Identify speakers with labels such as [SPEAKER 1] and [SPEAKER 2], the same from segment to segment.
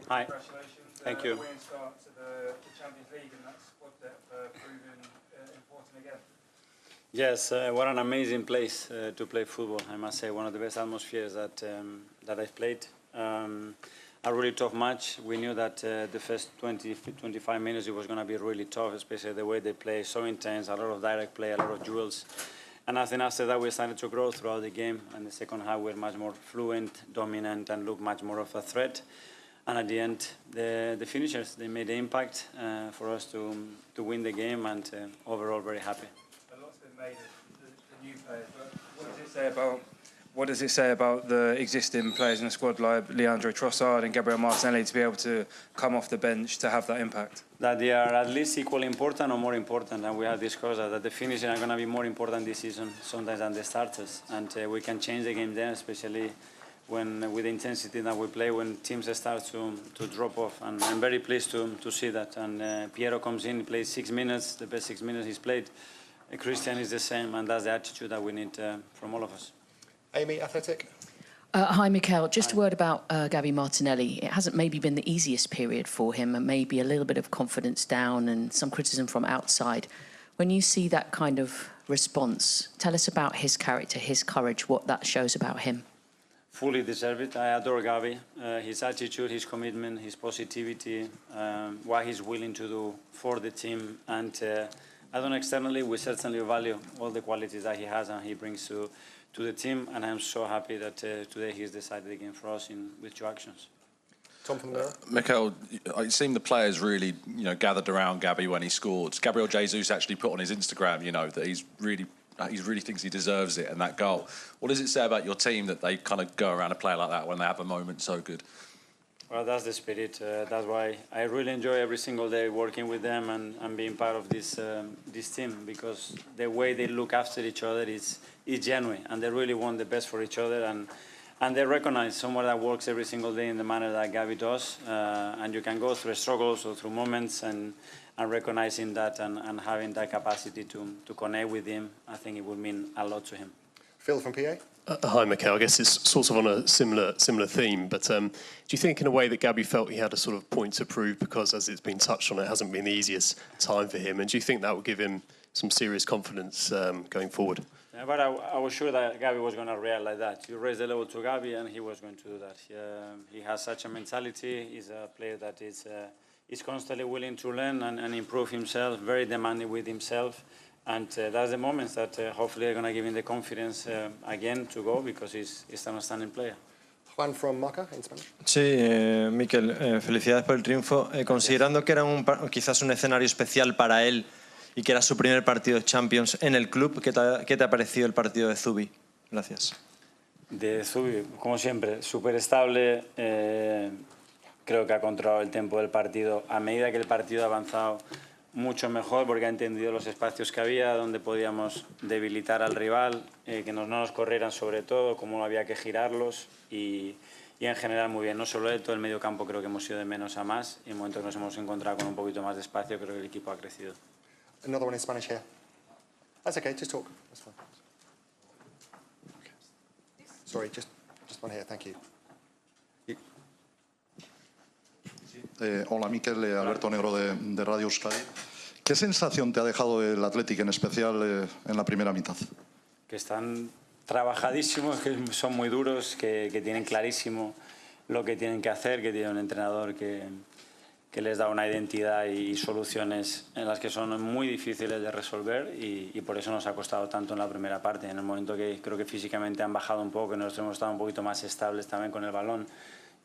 [SPEAKER 1] Hi.
[SPEAKER 2] Congratulations.
[SPEAKER 1] Thank you.
[SPEAKER 2] Winning start to the Champions League, and that squad depth proven important again.
[SPEAKER 1] Yes, what an amazing place to play football. I must say, one of the best atmospheres that I've played. A really tough match. We knew that the first 25 minutes it was going to be really tough, especially the way they play, so intense, a lot of direct play, a lot of duels. And I think after that we started to grow throughout the game, and the second half we were much more fluent, dominant, and looked much more of a threat. And at the end, the finishers, they made the impact for us to win the game, and overall very happy.
[SPEAKER 2] A lot's been made of the new players, but what does it say about the existing players in the squad like Leandro Trossard and Gabriel Martinelli to be able to come off the bench to have that impact?
[SPEAKER 1] That they are at least equally important or more important, and we have discussed that the finishers are going to be more important this season sometimes than the starters, and we can change the game there, especially when with the intensity that we play, when teams start to drop off. And I'm very pleased to see that. And Piero comes in, plays 6 minutes, the best 6 minutes he's played. Christian is the same, and that's the attitude that we need from all of us.
[SPEAKER 3] Amy, Athletic.
[SPEAKER 4] Hi, Mikel. Just a word about Gabi Martinelli. It hasn't maybe been the easiest period for him, and maybe a little bit of confidence down and some criticism from outside. When you see that kind of response, tell us about his character, his courage, what that shows about him.
[SPEAKER 1] Fully deserve it. I adore Gabi. His attitude, his commitment, his positivity, what he's willing to do for the team. And I don't know, externally, we certainly value all the qualities that he has and he brings to the team. And I'm so happy that today he's decided the game for us with 2 actions.
[SPEAKER 3] Tom from there.
[SPEAKER 5] Mikel, it seemed the players really, gathered around Gabi when he scored. Gabriel Jesus actually put on his Instagram, that he really thinks he deserves it and that goal. What does it say about your team that they kind of go around a player like that when they have a moment so good?
[SPEAKER 1] Well, that's the spirit. That's why I really enjoy every single day working with them and being part of this team, because the way they look after each other is genuine, and they really want the best for each other, and they recognize someone that works every single day in the manner that Gabi does, and you can go through struggles or through moments and recognizing that and having that capacity to connect with him, I think it will mean a lot to him.
[SPEAKER 3] Phil from PA.
[SPEAKER 6] Hi, Mikel. I guess it's sort of on a similar theme, but do you think in a way that Gabi felt he had a sort of point to prove, because as it's been touched on, it hasn't been the easiest time for him, and do you think that will give him some serious confidence going forward?
[SPEAKER 1] Yeah, but I was sure that Gabi was going to react like that. You raise the level to Gabi and he was going to do that. He has such a mentality. He's a player that is constantly willing to learn and improve himself, very demanding with himself. And that's the moments that hopefully are going to give him the confidence again to go, because he's an outstanding player.
[SPEAKER 3] Juan from Marca, in Spanish.
[SPEAKER 7] Sí, Mikel, felicidades por el triunfo. Considerando que era quizás un escenario especial para él y que era su primer partido de Champions en el club, ¿qué te ha parecido el partido de Zubi? Gracias.
[SPEAKER 1] De Zubi, como siempre, súper estable. Creo que ha controlado el tiempo del partido. A medida que el partido ha avanzado, mucho mejor, porque ha entendido los espacios que había, donde podíamos debilitar al rival, que no nos corrieran sobre todo, cómo había que girarlos, y en general muy bien. No solo él, todo el medio campo creo que hemos ido de menos a más, y en el momento que nos hemos encontrado con un poquito más de espacio, creo que el equipo ha crecido.
[SPEAKER 3] Another one in Spanish here. That's okay, just talk. That's fine. Sorry, just one here, thank you.
[SPEAKER 8] Hola, Mikel, Alberto Negro de Radio Euskadi. ¿Qué sensación te ha dejado el Athletic, en especial en la primera mitad?
[SPEAKER 1] Que están trabajadísimos, que son muy duros, que tienen clarísimo lo que tienen que hacer, que tienen un entrenador que les da una identidad y soluciones en las que son muy difíciles de resolver, y por eso nos ha costado tanto en la primera parte. En el momento que creo que físicamente han bajado un poco, que nosotros hemos estado un poquito más estables también con el balón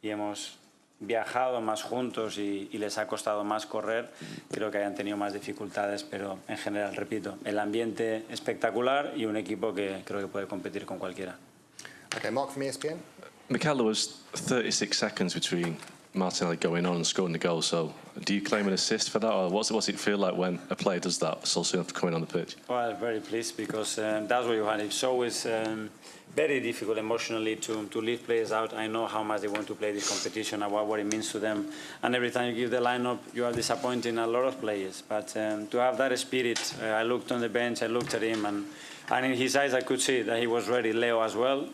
[SPEAKER 1] y hemos viajado más juntos y les ha costado más correr, creo que hayan tenido más dificultades, pero en general, repito, el ambiente espectacular y un equipo que creo que puede competir con cualquiera.
[SPEAKER 3] Okay, Mark from ESPN.
[SPEAKER 9] Mikel, there was 36 seconds between Martinelli going on and scoring the goal, so do you claim an assist for that, or what's it feel like when a player does that so soon after coming on the pitch?
[SPEAKER 1] Well, very pleased, because that's what you had. It's always very difficult emotionally to leave players out. I know how much they want to play this competition and what it means to them, and every time you give the lineup, you are disappointing a lot of players. But to have that spirit, I looked on the bench, I looked at him, and in his eyes I could see that he was ready. Leo as well.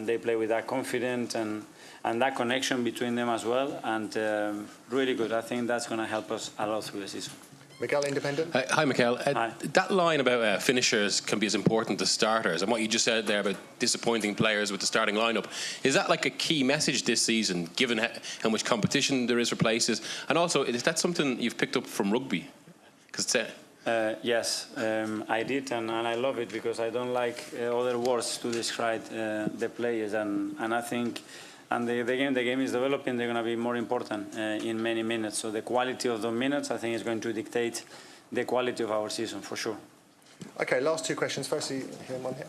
[SPEAKER 1] They play with that confidence, and and that connection between them as well, and really good. I think that's going to help us a lot through the season.
[SPEAKER 3] Miguel, Independent.
[SPEAKER 10] Hi, Mikel.
[SPEAKER 1] Hi.
[SPEAKER 10] That line about finishers can be as important as starters, and what you just said there about disappointing players with the starting lineup, is that like a key message this season, given how much competition there is for places? And also, is that something you've picked up from rugby?
[SPEAKER 1] Yes, I did, and I love it because I don't like other words to describe the players, and I think. And the game is developing. They're going to be more important in many minutes. So the quality of those minutes, I think, is going to dictate the quality of our season for sure.
[SPEAKER 3] Okay, last two questions. Firstly, here, one here.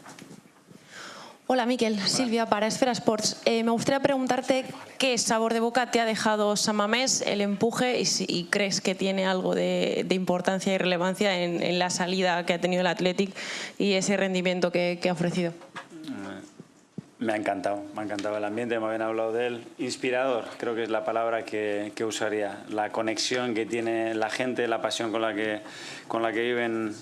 [SPEAKER 11] Hola, Mikel. Silvia, para Esfera Sports. Me gustaría preguntarte qué sabor de boca te ha dejado San Mamés, el empuje, y si crees que tiene algo de importancia y relevancia en la salida que ha tenido el Athletic y ese rendimiento que ha ofrecido.
[SPEAKER 1] Me ha encantado el ambiente, me habían hablado de él. Inspirador, creo que es la palabra que usaría. La conexión que tiene la gente, la pasión con la que viven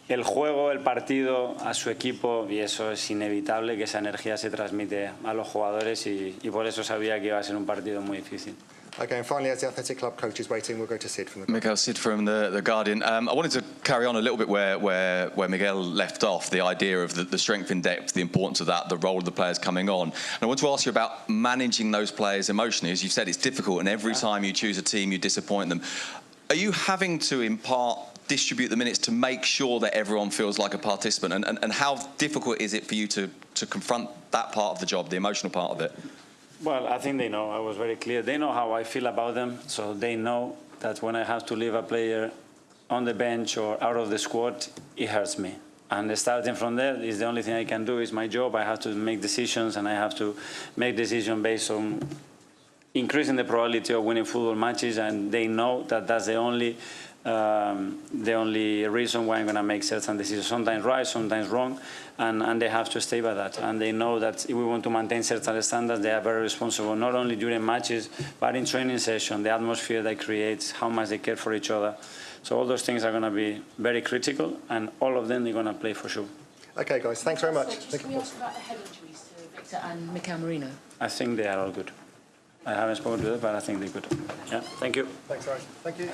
[SPEAKER 1] el juego, el partido, a su equipo, y eso es inevitable que esa energía se transmite a los jugadores y por eso sabía que iba a ser un partido muy difícil.
[SPEAKER 3] Okay, and finally, as the Athletic Club coach is waiting, we'll go to Sid from the...
[SPEAKER 12] Mikel, Sid from the Guardian. I wanted to carry on a little bit where Miguel left off, the idea of the strength in depth, the importance of that, the role of the players coming on. And I want to ask you about managing those players emotionally. As you said, it's difficult, and every time you choose a team, you disappoint them. Are you having to, in part, distribute the minutes to make sure that everyone feels like a participant? And how difficult is it for you to confront that part of the job, the emotional part of it?
[SPEAKER 1] Well, I think they know. I was very clear. They know how I feel about them, so they know that when I have to leave a player on the bench or out of the squad, it hurts me. And starting from there is the only thing I can do. It's my job. I have to make decisions, and I have to make decisions based on increasing the probability of winning football matches, and they know that that's the only reason why I'm going to make certain decisions, sometimes right, sometimes wrong, and they have to stay by that. And they know that if we want to maintain certain standards, they are very responsible, not only during matches, but in training session, the atmosphere they create, how much they care for each other. So all those things are going to be very critical, and all of them they're going to play for sure.
[SPEAKER 3] Okay, guys, thanks very much.
[SPEAKER 4] Can we ask about the head injuries to Victor and Mikel Merino?
[SPEAKER 1] I think they are all good. I haven't spoken to them, but I think they're good. Yeah, thank you.
[SPEAKER 3] Thanks, guys. Thank you.